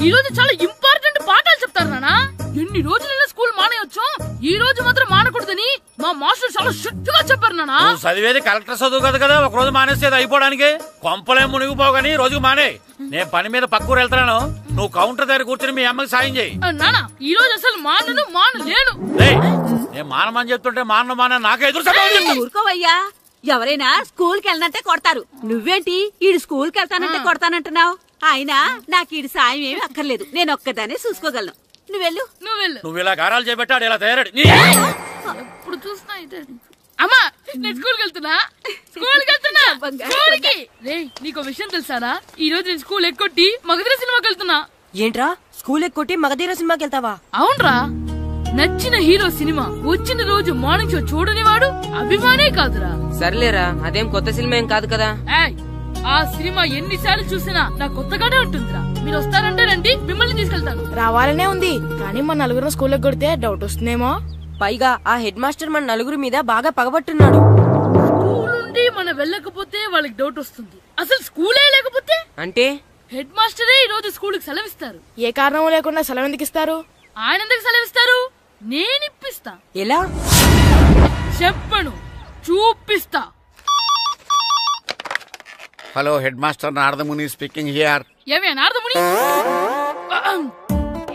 ఈ రోజు చాలా ఇంపార్టెంట్ పాఠాలు చెప్తారు నానా. ఎన్ని రోజులైనా స్కూల్ మానేయొచ్చు, ఈ రోజు మాత్రం మానకూడదని మా మాస్టర్ చాలా స్ట్రిక్ట్ గా చెప్పారు నానా. చదివేది కలెక్టర్ చదువు కదా కదా, ఒక రోజు మానేసేది అయిపోవడానికి. కొంపలే మునిగిపోవు గానీ రోజుకు మానే. నేను పని మీద పక్కూరు వెళ్తాను, నువ్వు కౌంటర్ దగ్గర కూర్చొని మీ అమ్మకి సాయం చేయి. నానా ఈ రోజు అసలు మానలేను. నేను మానమని చెప్తుంటే మాన నాకే ఎదురు. ఊరుకోవయ్యా, ఎవరైనా స్కూల్ కి వెళ్ళనంటే కొడతారు. నువ్వేంటి ఈడు స్కూల్ కి వెళ్తానంటే కొడతానంటున్నావు? అయినా నాకు ఈడు సాయం ఏమి అక్కర్లేదు, నేను ఒక్కదానే చూసుకోగలను. నువ్వెళ్ళు. నువ్వు ఇలా గారాలు చేపెట్టాడు ఇలా తయారాడు. ఇప్పుడు చూస్తా అమ్మా, నేను స్కూల్కి వెళ్తున్నా. నీకు విషయం తెలుసారా? ఈ రోజు నేను స్కూల్ ఎక్కొట్టి మగధీర సినిమాకి వెళ్తున్నా. ఏంట్రా స్కూల్ ఎక్కొట్టి మగధీర సినిమాకి వెళ్తావా? అవునరా. నచ్చిన హీరో సినిమా వచ్చిన రోజు మార్నింగ్ షో చూడని వాడు అభిమానే కాదురా. సర్లేరా, అదేం కొత్త సినిమా ఏం కాదు కదా. ఆ సినిమా ఎన్నిసార్లు చూసినా నా కొత్తగానే ఉంటుందిరా. మీరు వస్తారంటే రండి, మిమ్మల్ని తీసుకెళ్తాను. రావాలనే ఉంది, కానీ మన నలుగురు స్కూల్కి కొడితే డౌట్ వస్తుందేమో. పైగా ఆ హెడ్ మాస్టర్ మన నలుగురి మీద బాగా పగబట్టున్నాడు. స్కూల్ నుండి మనం వెళ్ళకపోతే వాళ్ళకి డౌట్ వస్తుంది. అసలు స్కూలే లేకపోతే అంటే హెడ్ మాస్టరే ఈ రోజు స్కూల్కి సెలవిస్తారు. ఏ కారణం లేకుండా సెలవు ఎందుకు ఇస్తారు? ఆయన ఎందుకు సెలవిస్తారు? నేను ఇప్పిస్తా. ఎలా చెప్పను, చూపిస్తా. Hello, head master Naradamuni speaking here. ఏమే నారదముని?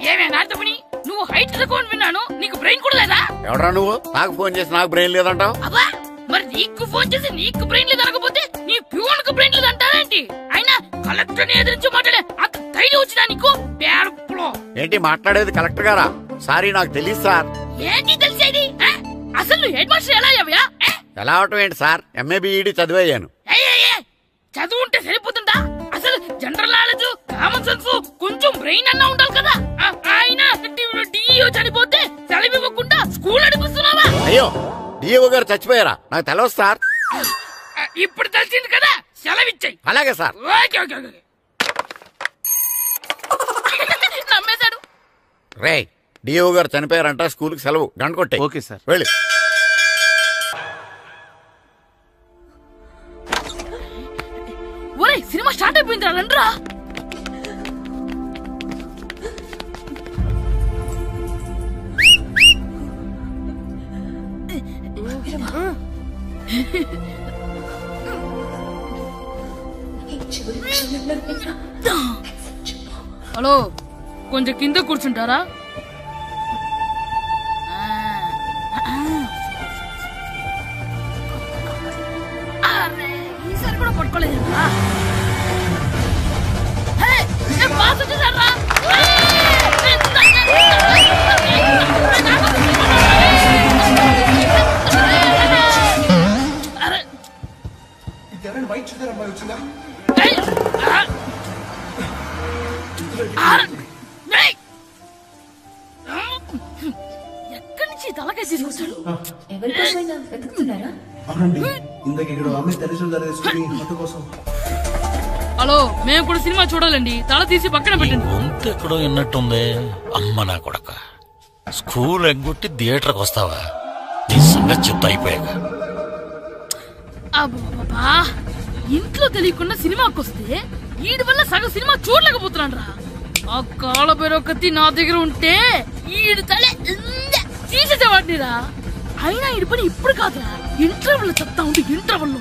ఏమే నారదముని, నువ్వు హైట్ తక్కువ విన్నాను, నీకు బ్రెయిన్ కూడా లేదా? ఎవరా నువ్వు? నాకు ఫోన్ చేసి నాకు బ్రెయిన్ లేదంటావు? అబ్బా, మరి నీకు ఫోన్ చేసి నీకు బ్రెయిన్ లేదు అనకపోతే నీ ప్యూన్ కు బ్రెయిన్ లేదు అంటారేంటి? అయినా కలెక్టర్ ని ఎదిరించి మాట్లాడే అంత ధైర్యం వచ్చినా నీకు? ఏంటి మాట్లాడేది? కలెక్టర్ గారా? సారీ, నాకు తెలియదు సార్. ఏంటి తెలిసేది? అసలు నువ్వు హెడ్ మాస్టర్ ఎలా అయ్యావా? ఎలా అవటం ఏంటి సార్? MA B Ed చదివయ్యాను. చదువు ఉంటే సరిపోతుందా? అసలు జనరల్ నాలెడ్జ్, కామన్ సెన్స్, కొంచెం బ్రెయిన్ అన్నా ఉండాలి కదా. ఆయన డిఇఓ చనిపోతే సెలవు ఇవ్వకుండా స్కూల్ నడిపిస్తున్నావా? అయ్యో, డిఓ గారు చచ్చిపోయారా? నాకు తెలవదు సార్. ఇప్పుడు తెలిసింది కదా, సెలవిచ్చాయి. అలాగే సార్. నమ్మేశాడు. రే, డిఓ గారు చనిపోయారంట, స్కూల్ కి సెలవు. గంట కొట్టే. Okay sir. వెళ్ళి. ఒరేయ్, సినిమా స్టార్ట్ అయిపోయింది, రండ్రా. హలో, కొంచెం కింద కూర్చుంటారా? ఈసారి కూడా పట్టుకోలేదు. ఎక్కడి నుంచి తలకాయ తీసుకొచ్చాడు? హలో, మేము కూడా సినిమా చూడాలండి. తల తీసి పక్కన పెట్టండి. గొంతు ఎక్కడో విన్నట్టుంది. అమ్మ నా కొడక, స్కూల్ ఎగ్గొట్టి థియేటర్కి వస్తావా? నీ సంగతి చెప్తా అయిపోయాక. అబ్బా, ఇంట్లో తెలియకుండా సినిమాకి వస్తే వీడి వల్ల సగం సినిమా చూడలేకపోతున్నాను రా. ఆ కాళ్ళ బెరొకతి నా దగ్గర ఉంటే ఈడు తలే తీసేసేవాడిని రా. అయినా ఈడి పని ఇప్పుడు కాదురా, ఇంటర్వెల్ చెప్తా ఉంటే ఇంటర్వెల్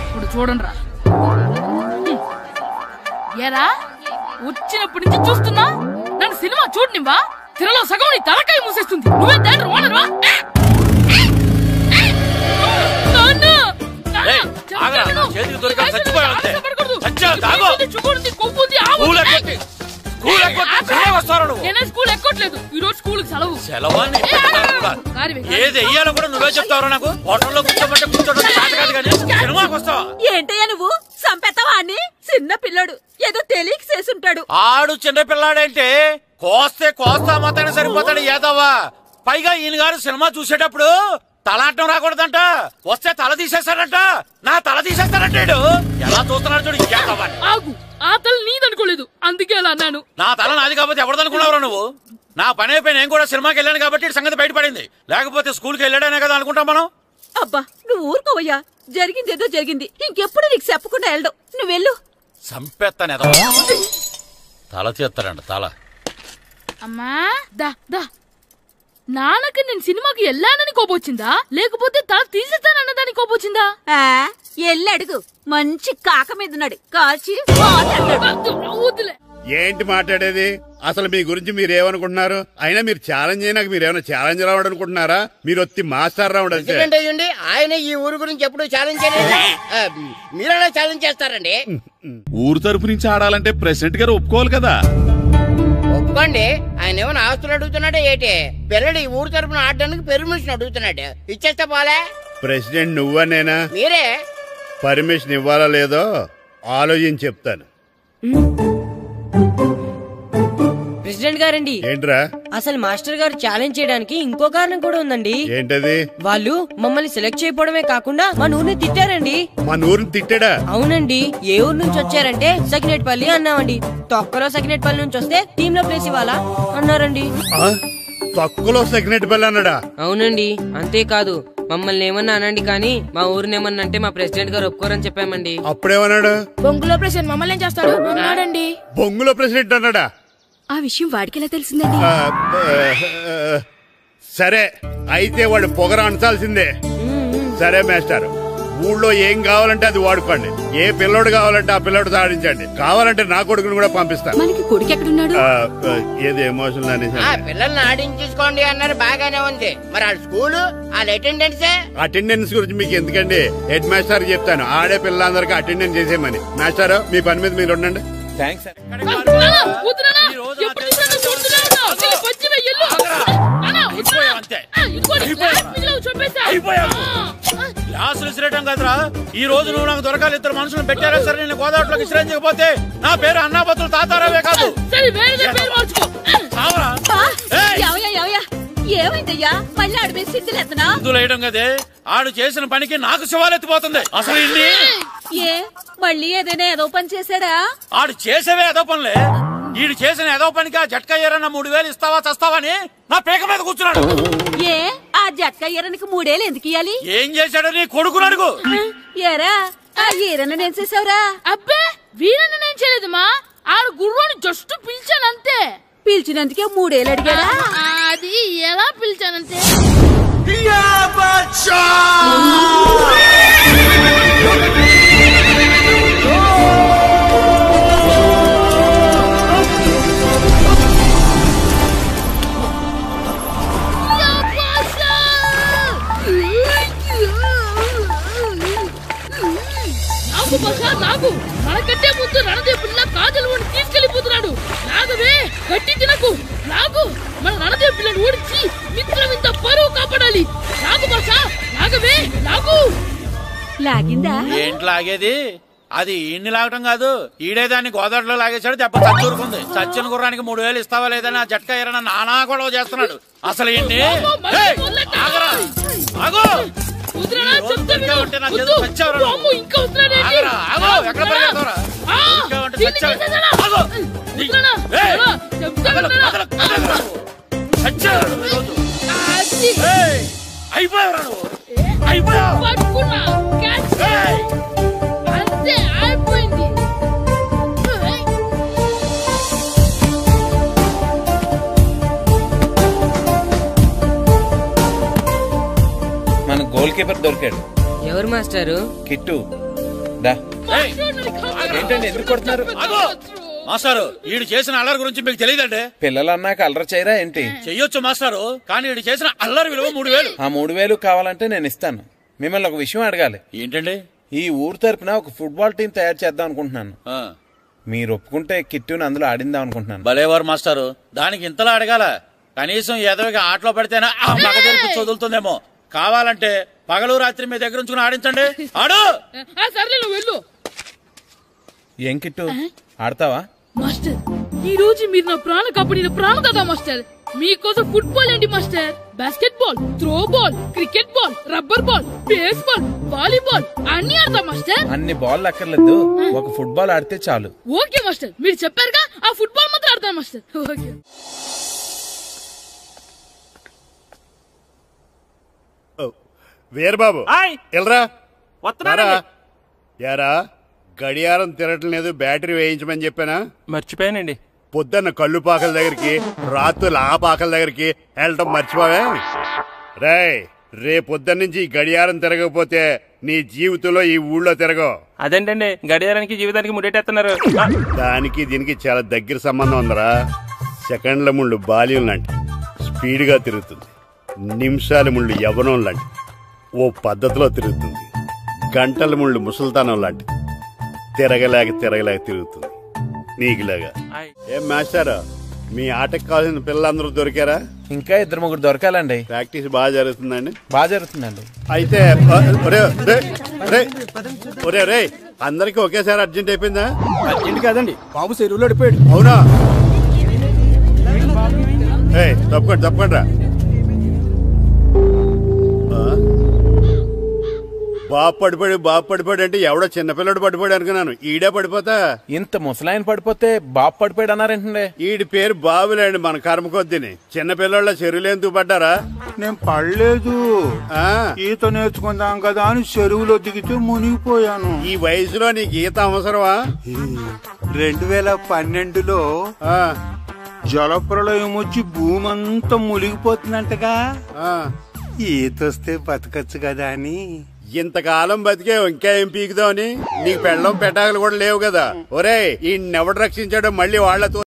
ఇప్పుడు చూడండి రా. ఏరా, వచ్చినప్పటి నుంచి చూస్తున్నా, నన్ను సినిమా చూడనివ్వా? తిరలో సగం నీ తలకాయ మూసేస్తుంది. నువ్వే తండ్రి ఓనర్వా? నేనే స్కూల్ ఎక్కట్లేదు, ఈ రోజు స్కూల్ సెలవు. ఏది వెయ్యాలో కూడా నువ్వే చెప్తావు. నాకు హోటల్లో కూర్చోబట్టే కూర్చోడం కాదు కానీ సినిమాకి వస్తావా? ఏంటయ్యా నువ్వు? సంపెత్తవా అని? చిన్న పిల్లడు ఏదో తెలియక చేసుంటాడు. ఆడు చిన్న పిల్లాడంటే కోస్తే కోస్తా మాత్రమే సరిపోతాడు ఏదవ్వా. పైగా ఈయన గారు సినిమా చూసేటప్పుడు తలాటం రాకూడదంట, వస్తే తల తీసేస్తాడంట. నా తల తీసేస్తాడంటాడు. ఎలా చూస్తున్నాడు చూడు. ఆగు, ఆ తల నీదనుకోలేదు, అందుకే అలా అన్నాను. నా తల నాది కాబట్టి ఎవరిదనుకున్నావురా నువ్వు? నా పని అయిపోయి నేను కూడా సినిమాకి వెళ్ళాను కాబట్టి సంగతి బయటపడింది. లేకపోతే స్కూల్కి వెళ్ళాడనే కదా అనుకుంటాం మనం. అబ్బా, నువ్వు ఊరుకోవయ్యా. జరిగిందేదో జరిగింది, ఇంకెప్పుడు నీకు చెప్పకుండా వెళ్ళడం. నువ్వు వెళ్ళు. సంపెత్తనే తల తీస్తాడంట. తల అమ్మా, దా దా. నాన్నకి నేను సినిమాకి వెళ్ళానని కోపొచ్చిందా, లేకపోతే తల తీసేస్తానన్నదాని కోపొచ్చిందా? ఎల్లి అడుగు. మంచి కాక మీద ఉన్నాడు, కాల్చి వద్దులే. ఏంటి మాట్లాడేది? అసలు మీ గురించి మీరేమనుకుంటున్నారు? అయినా మీరు ఛాలెంజ్ అయినాక మీరేమైనా ఛాలెంజ్ రావడం అనుకుంటున్నారా? మీరు వచ్చి మాస్టర్ రావడం. ఆయన ఈ ఊరు గురించి ఎప్పుడు ఛాలెంజ్ చేయలేదు. మీరైనా ఛాలెంజ్ చేస్తారండి? ఊరు తరపు నుంచి ఆడాలంటే ప్రెసిడెంట్ గారు ఒప్పుకోవాలి కదా. ఒప్పుకోండి. ఆయన ఏమైనా ఆస్తులు అడుగుతున్నాడే ఏంటి? పిల్లడు ఈ ఊరు తరపున ఆడడానికి పెర్మిషన్ అడుగుతున్నాడు. ఇచ్చేస్తే పోలే. ప్రెసిడెంట్ నువ్వా నేనా? మీరే. పర్మిషన్ ఇవ్వాలా లేదో ఆలోచించి చెప్తాను. ప్రెసిడెంట్ గారండి, ఏంట్రా? అసలు మాస్టర్ గారు ఛాలెంజ్ చేయడానికి ఇంకో కారణం కూడా ఉందండి. ఏంటది? వాళ్ళు మమ్మల్ని సెలెక్ట్ చేయకపోవడమే కాకుండా మా ఊరిని తిట్టారండి. మా ఊరిని తిట్టాడా? అవునండి. ఏ ఊరు నుంచి వచ్చారంటే సకినేట్పల్లి అన్నామండి. తొక్కలో సకినేట్పల్లి నుంచి వస్తే టీమ్ లో ప్లేస్ ఇవ్వాలా అన్నారండి. తొక్కలో సకినేట్పల్లి అన్నాడా? అవునండి. అంతేకాదు మమ్మల్ని ఏమన్నా అనండి కానీ మా ఊరిని ఏమన్నా అంటే మా ప్రెసిడెంట్ గారు ఒప్పుకోరని చెప్పామండి. అప్పుడేమన్నాడు? బొంగులో ప్రెసిడెంట్ మమ్మల్ని ఏం చేస్తాడు అన్నాడండి. బొంగులో ప్రెసిడెంట్ అన్నాడా? ఆ విషయం వాడికి ఎలా తెలిసిందండి? సరే అయితే వాడు పొగర అంచాల్సిందే. సరే మాస్టర్, ఊళ్ళో ఏం కావాలంటే అది వాడుకోండి. ఏ పిల్లోడు కావాలంటే ఆ పిల్లోడు సాధించండి. కావాలంటే నా కొడుకుని కూడా పంపిస్తాను. మనకి కొడుకు ఎక్కడున్నాడు? ఏది ఎమోషనల్ అనేసి పిల్లల్ని ఆడించేసుకోండి అన్నారు, బాగానే ఉంది. మరి ఆ స్కూలు వాళ్ళ అటెండెన్స్ గురించి మీకు ఎందుకండి, హెడ్ మాస్టర్ చెప్తాను. ఆడే పిల్లలందరికీ అటెండెన్స్ చేసేయమని. మాస్టర్ మీ పని మీద మీరు ఉండండి. థ్యాంక్స్. క్లాసులు విసిరేయడం కదరా, ఈ రోజు నువ్వు నాకు దొరకాలి. ఇద్దరు మనుషులు పెట్టారా సరే, నేను గోదావరిలోకి విసిరించకపోతే నా పేరు అన్నాపతులు తాతారావే కాదు. ఏమైందయ్యా మళ్ళీ ఆడిపోయి సిద్ధులెత్తనా? సిద్ధులేయడం కదే, ఆడు చేసిన పనికి నాకు శివాలెత్తిపోతుంది. అసలు ఇన్ని ఏ మళ్ళీ ఏదైనా ఏదో పని చేశాడా? ఆడు చేసేవే ఏదో పనులే. ఈడు చేసిన ఏదో పనికి ఆ జట్కా ఏరన్న 3000 ఇస్తావా చస్తావని నా పేక మీద కూర్చున్నాడు. ఏ ఆ జట్కా ఈరనికి 3 ఏళ్ళు ఎందుకు ఇయ్యాలి? ఏం చేశాడో నీ కొడుకుని అడుగు. ఏరా ఆ ఈరన్న నేను చేసావురా? అబ్బే వీరన్న నేను చేయలేదమ్మా, ఆడు గుర్రోని జస్ట్ పిలిచానంతే. పిలిచినందుకే 3 ఏళ్ళు అడిగాడా? అది ఎలా పిలిచానంతే. నాకు మనకంటే ముందు రణదేవుడిలా కాజల్ తీసుకెళ్లిపోతున్నాడు. నాగవే గట్టి తినకు. నాగు మన రణదేవి పిల్లని ఓడించి మిత్రం ఇంత పరువు కాపాడాలి. నాగు భాష నాగవే నాగు. లాగిందా? ఏంటి లాగేది? అది ఈయన్ని లాగటం కాదు, ఈడే దాన్ని గోదావరిలో లాగేశాడు. దెబ్బ చచ్చూరుకుంది. చచ్చిన గుర్రానికి 3000 ఇస్తావా లేదని ఆ జట్కా ఏరన్న నానా గొడవ చేస్తున్నాడు. అసలు ఏంటి? అంతే అయిపోయింది. మన గోల్ కీపర్ దొరికాడు. ఎవరు మాస్టారు? కిట్టు. ఏంటండి ఎందుకు కొడుతున్నారు? మాస్టారు ఈడు చేసిన అల్లరి గురించి మీకు తెలియదండి. పిల్లలు అన్నాక అల్లరి చేయరా ఏంటి? చెయ్యొచ్చు మాస్టారు, కానీ ఈడు చేసిన అల్లరి విలువ 3000. ఆ 3000 కావాలంటే నేను ఇస్తాను. మిమ్మల్ని ఒక విషయం అడగాలి. ఏంటండి? ఈ ఊరు తరపున ఒక ఫుట్బాల్ టీం తయారు చేద్దాం అనుకుంటున్నాను. మీరు ఒప్పుకుంటే కిట్టుని అందులో ఆడిందాం అనుకుంటున్నాను. భలేవారు మాస్టారు, దానికి ఇంతలా అడగాల? కనీసం ఏదోగా ఆటలో పడితేనా ఆ మగ తెరిపి వదులుతుందేమో. కావాలంటే పగలు రాత్రి మీ దగ్గర ఉంచుకుని ఆడించండి. ఆడు. సర్లే నువ్వు వెళ్ళు. ఏం కిట్టు ఆడతావా? మాస్టర్ ఈ రోజు మీరు నా ప్రాణ కాపాడిన ప్రాణదాత మాస్టర్. మీకోసం ఫుట్బాల్ ఏంటి master, basket ball, throw ball, cricket ball, rubber ball, base ball, volleyball అన్ని ఆడతా మాస్టర్. అన్ని బాల్ అక్కర్లేదు, ఒక ఫుట్బాల్ ఆడితే చాలు. ఓకే మాస్టర్, మీరు చెప్పారుగా ఆ ఫుట్బాల్ మాత్రం ఆడతాను మాస్టర్. ఓకే. వీరబాబు ఎల్రా యారా, గడియారం తిరగట్లేదు, బ్యాటరీ వేయించమని చెప్పానా? మర్చిపోయానండి. పొద్దున్న కళ్ళు పాకల దగ్గరికి, రాత్రులు ఆ పాకల దగ్గరికి వెళ్ళటం మర్చిపోవే? రేపొద్దున్న నుంచి ఈ గడియారం తిరగకపోతే నీ జీవితంలో ఈ ఊళ్ళో తిరగవు. అదేంటండి గడియారానికి జీవితానికి ముడేటేస్తున్నారు? దానికి దీనికి చాలా దగ్గర సంబంధం ఉందరా. సెకండ్ల ముళ్ళు బాల్యం లాంటి స్పీడ్ గా తిరుగుతుంది. నిమిషాల ముళ్ళు యవ్వనం లాంటి ఓ పద్ధతిలో తిరుగుతుంది. గంటల ముళ్ళు ముసల్తానం లాంటి తిరగలేక తిరుగుతుంది నీకులాగా. ఏం మాస్టారు, మీ ఆటకు కావాల్సిన పిల్లలందరూ దొరికారా? ఇంకా 2-3 దొరకాలండి. ప్రాక్టీస్ బాగా జరుగుతుందండి? బాగా జరుగుతుందండి. అయితే ఒరే అందరికి ఒకేసారి అర్జెంట్ అయిపోయిందా? అర్జెంట్ కాదండి, బాబు చెరువులో పడిపోయాడు. అవునా? తప్పకుండా రా. బాబు పడిపోయాడు అంటే ఎవడో చిన్నపిల్లడు పడిపోయాడు అనుకున్నాను. ఈడే పడిపోతా. ఇంత ముసలాయన పడిపోతే బాబు పడిపోయాడు అన్నారేంటండి? ఈడి పేరు బాబులేండి, మన కర్మ కొద్దిని. చిన్నపిల్లల చెరువులు ఎందుకు పడ్డారా? నేను పడలేదు, ఈత నేర్చుకుందాం కదా అని చెరువులో దిగితే మునిగిపోయాను. ఈ వయసులో నీకు ఈత అవసరమా? 2012లో జలప్రళయం వచ్చి భూమి అంతా మునిగిపోతుందంటగా. ఈత వస్తే బతకచ్చు కదా అని. ఇంతకాలం బతికే ఇంకా ఏం పీకుదామని? నీకు పెళ్ళం పెట్టాకలు కూడా లేవు కదా. ఒరే ఈ ఎవడు రక్షించాడో మళ్ళీ వాళ్లతో